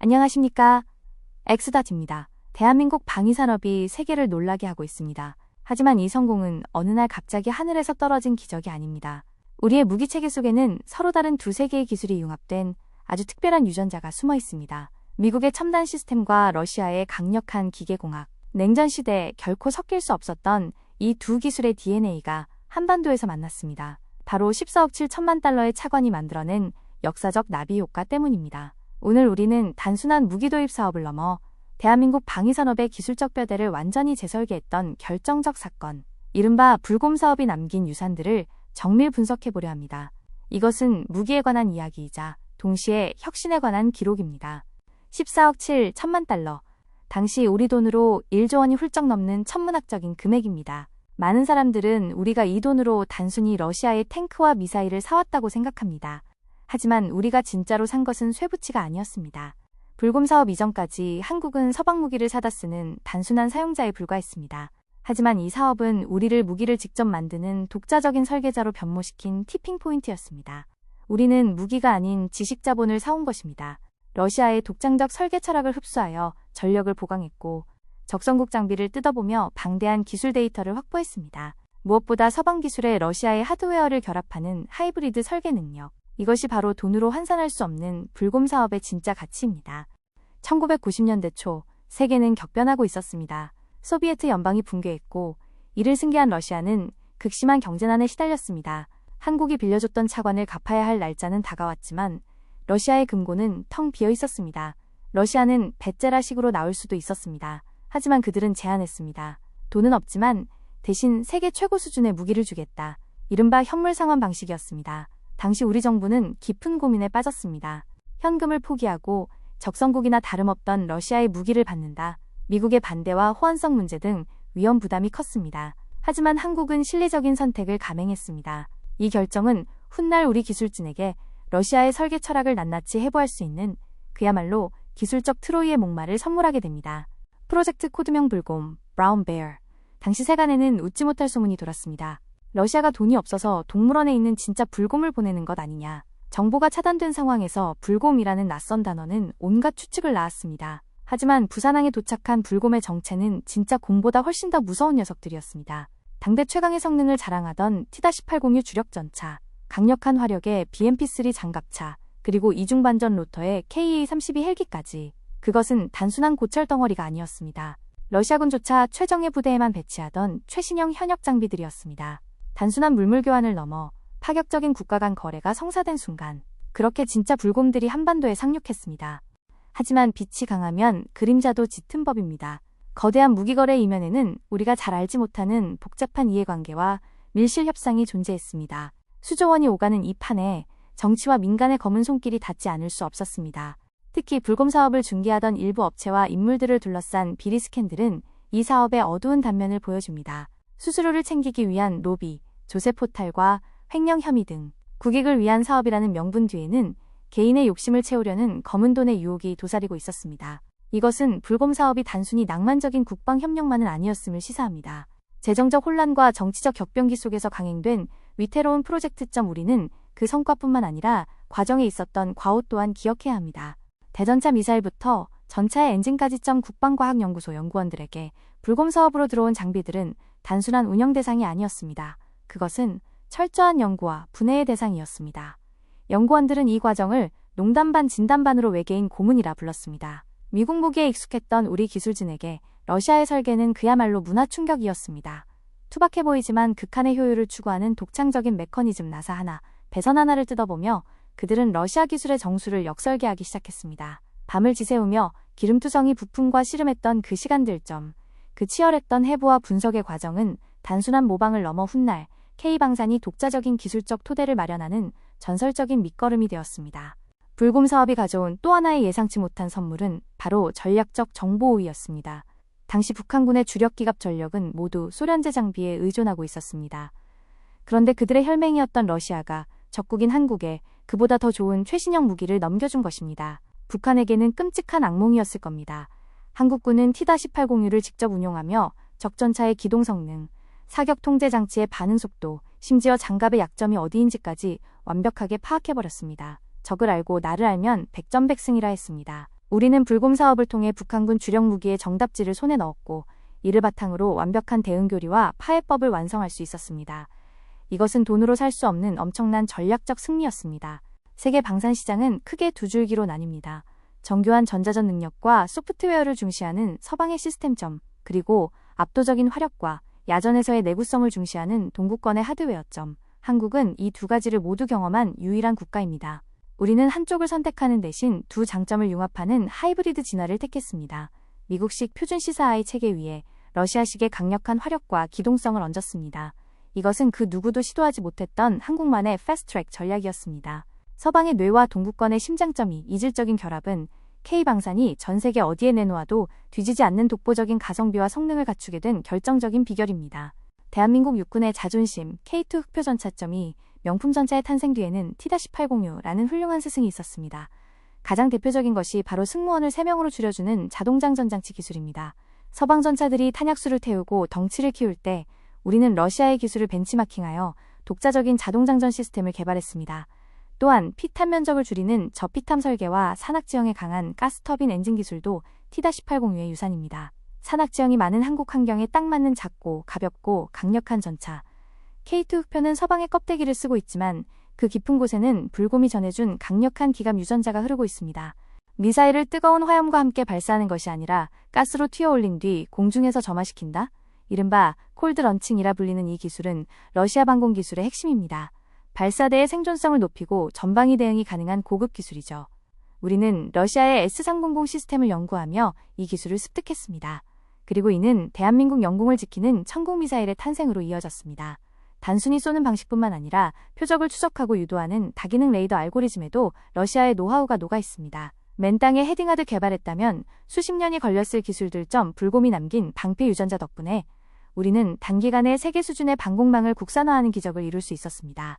안녕하십니까? 엑스닷입니다. 대한민국 방위산업이 세계를 놀라게 하고 있습니다. 하지만 이 성공은 어느 날 갑자기 하늘에서 떨어진 기적이 아닙니다. 우리의 무기체계 속에는 서로 다른 두세 개의 기술이 융합된 아주 특별한 유전자가 숨어 있습니다. 미국의 첨단 시스템과 러시아의 강력한 기계공학, 냉전 시대에 결코 섞일 수 없었던 이 두 기술의 DNA가 한반도에서 만났습니다. 바로 14억 7천만 달러의 차관이 만들어낸 역사적 나비 효과 때문입니다. 오늘 우리는 단순한 무기 도입 사업을 넘어 대한민국 방위산업의 기술적 뼈대를 완전히 재설계했던 결정적 사건, 이른바 불곰 사업이 남긴 유산들을 정밀 분석해보려 합니다. 이것은 무기에 관한 이야기이자 동시에 혁신에 관한 기록입니다. 14억 7천만 달러, 당시 우리 돈으로 1조 원이 훌쩍 넘는 천문학적인 금액입니다. 많은 사람들은 우리가 이 돈으로 단순히 러시아의 탱크와 미사일을 사왔다고 생각합니다. 하지만 우리가 진짜로 산 것은 쇠붙이가 아니었습니다. 불곰 사업 이전까지 한국은 서방 무기를 사다 쓰는 단순한 사용자에 불과했습니다. 하지만 이 사업은 우리를 무기를 직접 만드는 독자적인 설계자로 변모시킨 티핑 포인트였습니다. 우리는 무기가 아닌 지식 자본을 사온 것입니다. 러시아의 독창적 설계 철학을 흡수하여 전력을 보강했고 적성국 장비를 뜯어보며 방대한 기술 데이터를 확보했습니다. 무엇보다 서방 기술에 러시아의 하드웨어를 결합하는 하이브리드 설계 능력, 이것이 바로 돈으로 환산할 수 없는 불곰 사업의 진짜 가치입니다. 1990년대 초 세계는 격변하고 있었습니다. 소비에트 연방이 붕괴했고 이를 승계한 러시아는 극심한 경제난에 시달렸습니다. 한국이 빌려줬던 차관을 갚아야 할 날짜는 다가왔지만 러시아의 금고는 텅 비어 있었습니다. 러시아는 배째라식으로 나올 수도 있었습니다. 하지만 그들은 제안했습니다. 돈은 없지만 대신 세계 최고 수준의 무기를 주겠다. 이른바 현물 상환 방식이었습니다. 당시 우리 정부는 깊은 고민에 빠졌습니다. 현금을 포기하고 적성국이나 다름없던 러시아의 무기를 받는다. 미국의 반대와 호환성 문제 등 위험 부담이 컸습니다. 하지만 한국은 실리적인 선택을 감행했습니다. 이 결정은 훗날 우리 기술진에게 러시아의 설계 철학을 낱낱이 해부할 수 있는 그야말로 기술적 트로이의 목마를 선물하게 됩니다. 프로젝트 코드명 불곰, 브라운 베어. 당시 세간에는 웃지 못할 소문이 돌았습니다. 러시아가 돈이 없어서 동물원에 있는 진짜 불곰을 보내는 것 아니냐. 정보가 차단된 상황에서 불곰이라는 낯선 단어는 온갖 추측을 낳았습니다. 하지만 부산항에 도착한 불곰의 정체는 진짜 곰보다 훨씬 더 무서운 녀석들이었습니다. 당대 최강의 성능을 자랑하던 T-806 주력전차, 강력한 화력의 BMP-3 장갑차, 그리고 이중반전 로터의 KA-32 헬기까지. 그것은 단순한 고철 덩어리가 아니었습니다. 러시아군조차 최정예 부대에만 배치하던 최신형 현역 장비들이었습니다. 단순한 물물 교환을 넘어 파격적인 국가 간 거래가 성사된 순간, 그렇게 진짜 불곰들이 한반도에 상륙했습니다. 하지만 빛이 강하면 그림자도 짙은 법입니다. 거대한 무기거래 이면에는 우리가 잘 알지 못하는 복잡한 이해관계와 밀실 협상이 존재했습니다. 수조 원이 오가는 이 판에 정치와 민간의 검은 손길이 닿지 않을 수 없었습니다. 특히 불곰 사업을 중개하던 일부 업체와 인물들을 둘러싼 비리 스캔들은 이 사업의 어두운 단면을 보여줍니다. 수수료를 챙기기 위한 로비, 조세 포탈과 횡령 혐의 등 국익을 위한 사업이라는 명분 뒤에는 개인의 욕심을 채우려는 검은 돈의 유혹이 도사리고 있었습니다. 이것은 불곰 사업이 단순히 낭만적인 국방 협력만은 아니었음을 시사합니다. 재정적 혼란과 정치적 격변기 속에서 강행된 위태로운 프로젝트. 우리는 그 성과뿐만 아니라 과정에 있었던 과오 또한 기억해야 합니다. 대전차 미사일부터 전차의 엔진까지. 국방과학연구소 연구원들에게 불곰 사업으로 들어온 장비들은 단순한 운영 대상이 아니었습니다. 그것은 철저한 연구와 분해의 대상이었습니다. 연구원들은 이 과정을 농담 반 진담 반으로 외계인 고문이라 불렀습니다. 미국 무기에 익숙했던 우리 기술진에게 러시아의 설계는 그야말로 문화 충격이었습니다. 투박해 보이지만 극한의 효율을 추구하는 독창적인 메커니즘 나사 하나, 배선 하나를 뜯어보며 그들은 러시아 기술의 정수를 역설계하기 시작했습니다. 밤을 지새우며 기름투성이 부품과 씨름했던 그 시간들. 그 치열했던 해부와 분석의 과정은 단순한 모방을 넘어 훗날 K방산이 독자적인 기술적 토대를 마련하는 전설적인 밑거름이 되었습니다. 불곰 사업이 가져온 또 하나의 예상치 못한 선물은 바로 전략적 정보 우위였습니다. 당시 북한군의 주력 기갑 전력은 모두 소련제 장비에 의존하고 있었습니다. 그런데 그들의 혈맹이었던 러시아가 적국인 한국에 그보다 더 좋은 최신형 무기를 넘겨준 것입니다. 북한에게는 끔찍한 악몽이었을 겁니다. 한국군은 T-806을 직접 운용하며 적전차의 기동 성능, 사격 통제 장치의 반응 속도, 심지어 장갑의 약점이 어디인지까지 완벽하게 파악해버렸습니다. 적을 알고 나를 알면 백전백승이라 했습니다. 우리는 불곰 사업을 통해 북한군 주력 무기의 정답지를 손에 넣었고 이를 바탕으로 완벽한 대응 교리와 파해법을 완성할 수 있었습니다. 이것은 돈으로 살 수 없는 엄청난 전략적 승리였습니다. 세계 방산 시장은 크게 두 줄기로 나뉩니다. 정교한 전자전 능력과 소프트웨어를 중시하는 서방의 시스템점, 그리고 압도적인 화력과 야전에서의 내구성을 중시하는 동구권의 하드웨어점. 한국은 이 두 가지를 모두 경험한 유일한 국가입니다. 우리는 한쪽을 선택하는 대신 두 장점을 융합하는 하이브리드 진화를 택했습니다. 미국식 표준 시사I 체계 위에 러시아식의 강력한 화력과 기동성을 얹었습니다. 이것은 그 누구도 시도하지 못했던 한국만의 패스트트랙 전략이었습니다. 서방의 뇌와 동구권의 심장점이 이질적인 결합은 K방산이 전 세계 어디에 내놓아도 뒤지지 않는 독보적인 가성비와 성능을 갖추게 된 결정적인 비결입니다. 대한민국 육군의 자존심, K2 흑표전차점이 명품 전차의 탄생 뒤에는 T-806라는 훌륭한 스승이 있었습니다. 가장 대표적인 것이 바로 승무원을 3명으로 줄여주는 자동장전장치 기술입니다. 서방 전차들이 탄약수를 태우고 덩치를 키울 때 우리는 러시아의 기술을 벤치마킹하여 독자적인 자동장전 시스템을 개발했습니다. 또한 피탄 면적을 줄이는 저피탐 설계와 산악지형에 강한 가스터빈 엔진 기술도 T-806의 유산입니다. 산악지형이 많은 한국 환경에 딱 맞는 작고 가볍고 강력한 전차. K2 흑표는 서방의 껍데기를 쓰고 있지만 그 깊은 곳에는 불곰이 전해준 강력한 기갑 유전자가 흐르고 있습니다. 미사일을 뜨거운 화염과 함께 발사하는 것이 아니라 가스로 튀어올린 뒤 공중에서 점화시킨다? 이른바 콜드 런칭이라 불리는 이 기술은 러시아 방공 기술의 핵심입니다. 발사대의 생존성을 높이고 전방위 대응이 가능한 고급 기술이죠. 우리는 러시아의 S-300 시스템을 연구하며 이 기술을 습득했습니다. 그리고 이는 대한민국 영공을 지키는 천국미사일의 탄생으로 이어졌습니다. 단순히 쏘는 방식뿐만 아니라 표적을 추적하고 유도하는 다기능 레이더 알고리즘에도 러시아의 노하우가 녹아 있습니다. 맨 땅에 헤딩하드 개발했다면 수십 년이 걸렸을 기술들 점 불곰이 남긴 방패 유전자 덕분에 우리는 단기간에 세계 수준의 방공망을 국산화하는 기적을 이룰 수 있었습니다.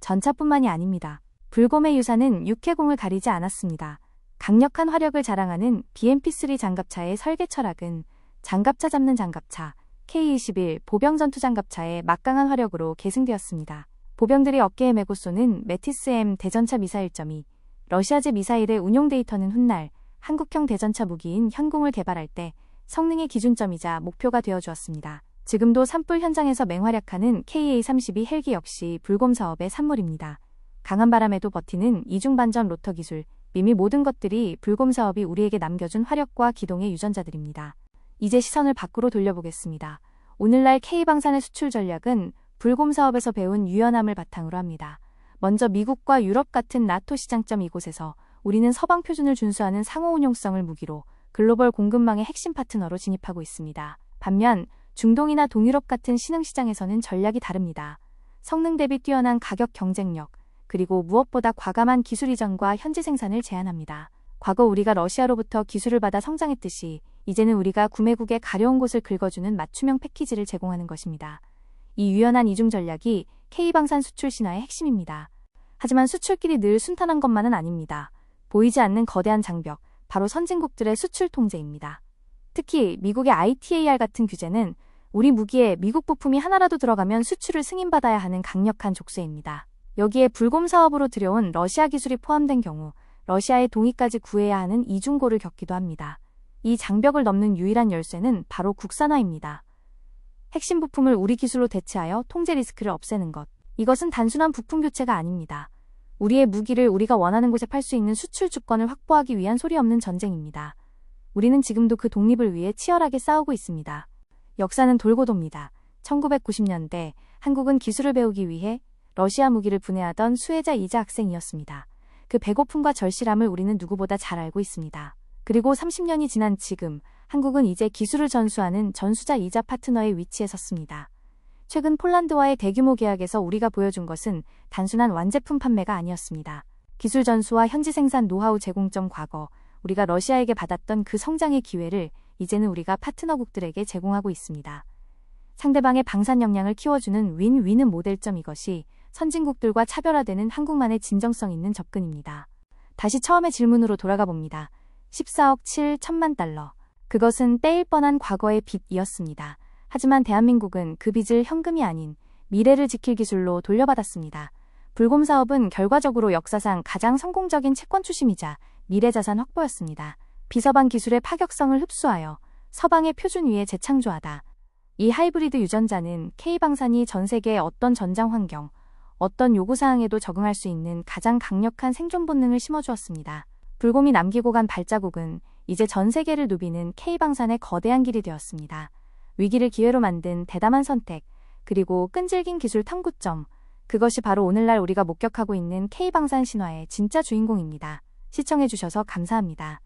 전차뿐만이 아닙니다. 불곰의 유산은 육해공을 가리지 않았습니다. 강력한 화력을 자랑하는 BMP-3 장갑차의 설계 철학은 장갑차 잡는 장갑차, K-21 보병 전투 장갑차의 막강한 화력으로 계승되었습니다. 보병들이 어깨에 메고 쏘는 메티스-M 대전차 미사일점이 러시아제 미사일의 운용 데이터는 훗날 한국형 대전차 무기인 현공을 개발할 때 성능의 기준점이자 목표가 되어주었습니다. 지금도 산불 현장에서 맹활약하는 KA-32 헬기 역시 불곰 사업의 산물입니다. 강한 바람에도 버티는 이중반전 로터 기술, 이미 모든 것들이 불곰 사업이 우리에게 남겨준 화력과 기동의 유전자들입니다. 이제 시선을 밖으로 돌려보겠습니다. 오늘날 K방산의 수출 전략은 불곰 사업에서 배운 유연함을 바탕으로 합니다. 먼저 미국과 유럽 같은 나토 시장점 이곳에서 우리는 서방 표준을 준수하는 상호 운용성을 무기로 글로벌 공급망의 핵심 파트너로 진입하고 있습니다. 반면 중동이나 동유럽 같은 신흥 시장에서는 전략이 다릅니다. 성능 대비 뛰어난 가격 경쟁력, 그리고 무엇보다 과감한 기술 이전과 현지 생산을 제한합니다. 과거 우리가 러시아로부터 기술을 받아 성장했듯이 이제는 우리가 구매국의 가려운 곳을 긁어주는 맞춤형 패키지를 제공하는 것입니다. 이 유연한 이중 전략이 K방산 수출 신화의 핵심입니다. 하지만 수출길이 늘 순탄한 것만은 아닙니다. 보이지 않는 거대한 장벽, 바로 선진국들의 수출 통제입니다. 특히 미국의 ITAR 같은 규제는 우리 무기에 미국 부품이 하나라도 들어가면 수출을 승인받아야 하는 강력한 족쇄입니다. 여기에 불곰 사업으로 들여온 러시아 기술이 포함된 경우 러시아의 동의까지 구해야 하는 이중고를 겪기도 합니다. 이 장벽을 넘는 유일한 열쇠는 바로 국산화입니다. 핵심 부품을 우리 기술로 대체하여 통제 리스크를 없애는 것. 이것은 단순한 부품 교체가 아닙니다. 우리의 무기를 우리가 원하는 곳에 팔 수 있는 수출 주권을 확보하기 위한 소리 없는 전쟁입니다. 우리는 지금도 그 독립을 위해 치열하게 싸우고 있습니다. 역사는 돌고 돕니다. 1990년대 한국은 기술을 배우기 위해 러시아 무기를 분해하던 수혜자 이자 학생이었습니다. 그 배고픔과 절실함을 우리는 누구보다 잘 알고 있습니다. 그리고 30년이 지난 지금 한국은 이제 기술을 전수하는 전수자 이자 파트너의 위치에 섰습니다. 최근 폴란드와의 대규모 계약에서 우리가 보여준 것은 단순한 완제품 판매가 아니었습니다. 기술 전수와 현지 생산 노하우 제공점 과거 우리가 러시아에게 받았던 그 성장의 기회를 이제는 우리가 파트너국들에게 제공하고 있습니다. 상대방의 방산 역량을 키워주는 윈윈은 모델점 이것이 선진국들과 차별화되는 한국만의 진정성 있는 접근입니다. 다시 처음의 질문으로 돌아가 봅니다. 14억 7천만 달러. 그것은 떼일 뻔한 과거의 빚이었습니다. 하지만 대한민국은 그 빚을 현금이 아닌 미래를 지킬 기술로 돌려받았습니다. 불곰 사업은 결과적으로 역사상 가장 성공적인 채권 추심이자 미래 자산 확보였습니다. 비서방 기술의 파격성을 흡수하여 서방의 표준 위에 재창조하다. 이 하이브리드 유전자는 K방산이 전 세계의 어떤 전장 환경, 어떤 요구사항에도 적응할 수 있는 가장 강력한 생존 본능을 심어주었습니다. 불곰이 남기고 간 발자국은 이제 전 세계를 누비는 K방산의 거대한 길이 되었습니다. 위기를 기회로 만든 대담한 선택, 그리고 끈질긴 기술 탐구점, 그것이 바로 오늘날 우리가 목격하고 있는 K방산 신화의 진짜 주인공입니다. 시청해주셔서 감사합니다.